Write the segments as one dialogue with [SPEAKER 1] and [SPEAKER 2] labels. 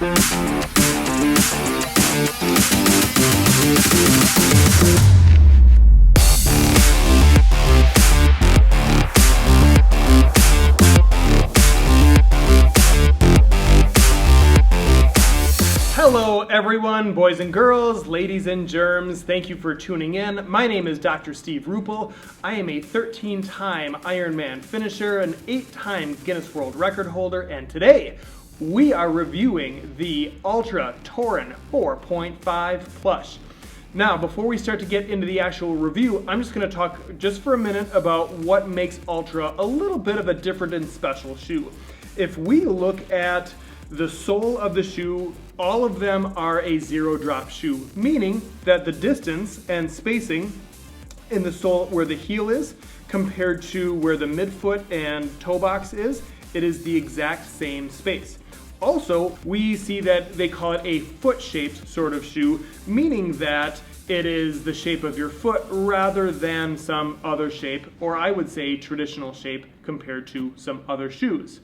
[SPEAKER 1] Hello everyone, boys and girls, ladies and germs, thank you for tuning in. My name is Dr. Steve Ruppel. I am a 13-time Ironman finisher, an 8-time Guinness World Record holder, and today we are reviewing the Altra Torin 4.5 Plush. Now, before we start to get into the actual review, I'm just going to talk just for a minute about what makes Altra a little bit of a different and special shoe. If we look at the sole of the shoe, all of them are a zero drop shoe, meaning that the distance and spacing in the sole where the heel is compared to where the midfoot and toe box is, it is the exact same space. Also, we see that they call it a foot-shaped sort of shoe, meaning that it is the shape of your foot rather than some other shape, or I would say traditional shape compared to some other shoes.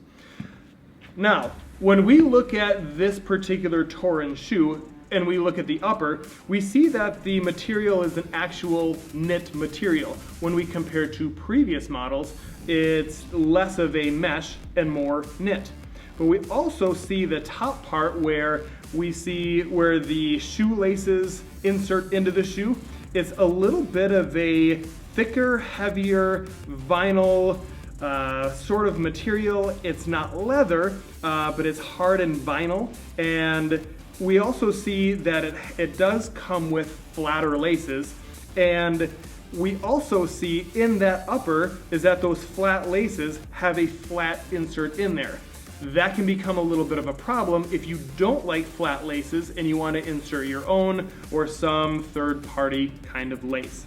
[SPEAKER 1] Now, when we look at this particular Torin shoe and we look at the upper, we see that the material is an actual knit material. When we compare to previous models, it's less of a mesh and more knit. But we also see the top part where we see where the shoelaces insert into the shoe. It's a little bit of a thicker, heavier vinyl sort of material. It's not leather, but it's hard and vinyl. And we also see that it does come with flatter laces. And we also see in that upper is that those flat laces have a flat insert in there. That can become a little bit of a problem if you don't like flat laces and you want to insert your own or some third-party kind of lace.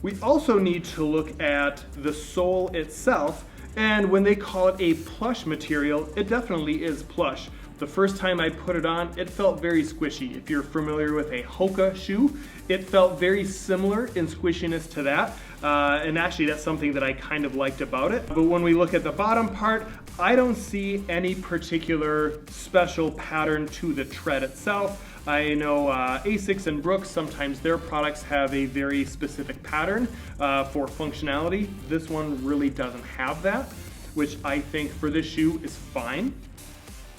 [SPEAKER 1] We also need to look at the sole itself, and when they call it a plush material, it definitely is plush. The first time I put it on, it felt very squishy. If you're familiar with a Hoka shoe, it felt very similar in squishiness to that, and actually that's something that I kind of liked about it. But when we look at the bottom part, I don't see any particular special pattern to the tread itself. I know Asics and Brooks, sometimes their products have a very specific pattern for functionality. This one really doesn't have that, which I think for this shoe is fine.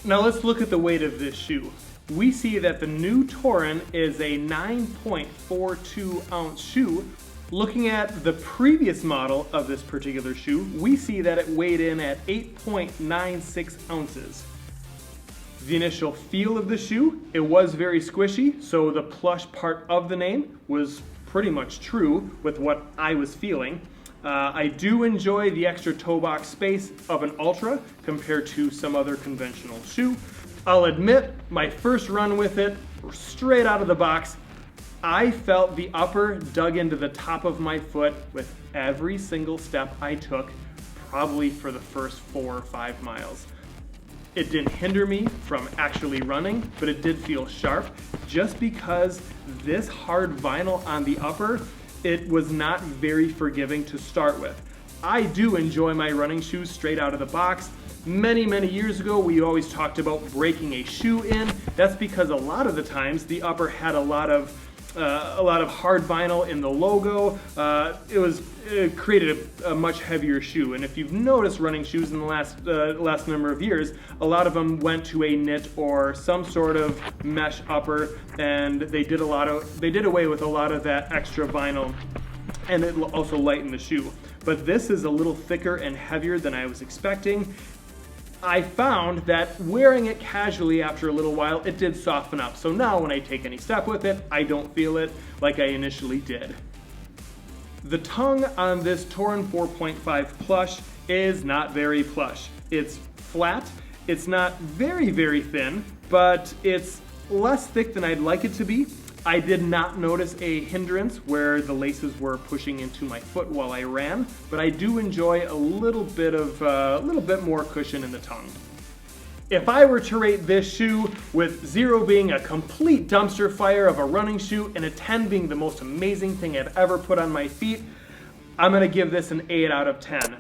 [SPEAKER 1] Now let's look at the weight of this shoe. We see that the new Torin is a 9.42 ounce shoe. Looking at the previous model of this particular shoe, we see that it weighed in at 8.96 ounces. The initial feel of the shoe, it was very squishy, so the plush part of the name was pretty much true with what I was feeling. I do enjoy the extra toe box space of an Altra compared to some other conventional shoe. I'll admit, my first run with it, straight out of the box, I felt the upper dug into the top of my foot with every single step I took, probably for the first 4 or 5 miles. It didn't hinder me from actually running, but it did feel sharp just because this hard vinyl on the upper, it was not very forgiving to start with. I do enjoy my running shoes straight out of the box. Many years ago, we always talked about breaking a shoe in. That's because a lot of the times the upper had a lot of hard vinyl in the logo. It created a much heavier shoe. And if you've noticed running shoes in the last number of years, a lot of them went to a knit or some sort of mesh upper, and they did away with a lot of that extra vinyl, and it also lightened the shoe. But this is a little thicker and heavier than I was expecting. I found that wearing it casually after a little while, it did soften up. So now when I take any step with it, I don't feel it like I initially did. The tongue on this Torin 4.5 Plush is not very plush. It's flat, it's not very thin, but it's less thick than I'd like it to be. I did not notice a hindrance where the laces were pushing into my foot while I ran, but I do enjoy a little bit more cushion in the tongue. If I were to rate this shoe, with 0 being a complete dumpster fire of a running shoe and a 10 being the most amazing thing I've ever put on my feet, I'm gonna give this an 8 out of 10.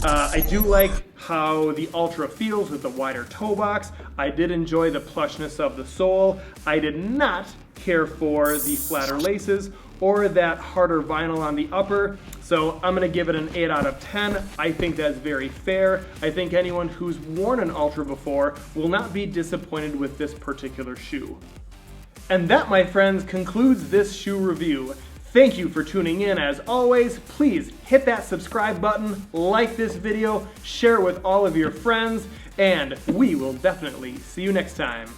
[SPEAKER 1] I do like how the Altra feels with the wider toe box. I did enjoy the plushness of the sole. I did not care for the flatter laces or that harder vinyl on the upper. So I'm gonna give it an 8 out of 10. I think that's very fair. I think anyone who's worn an Altra before will not be disappointed with this particular shoe. And that, my friends, concludes this shoe review. Thank you for tuning in. As always, please hit that subscribe button, like this video, share it with all of your friends, and we will definitely see you next time.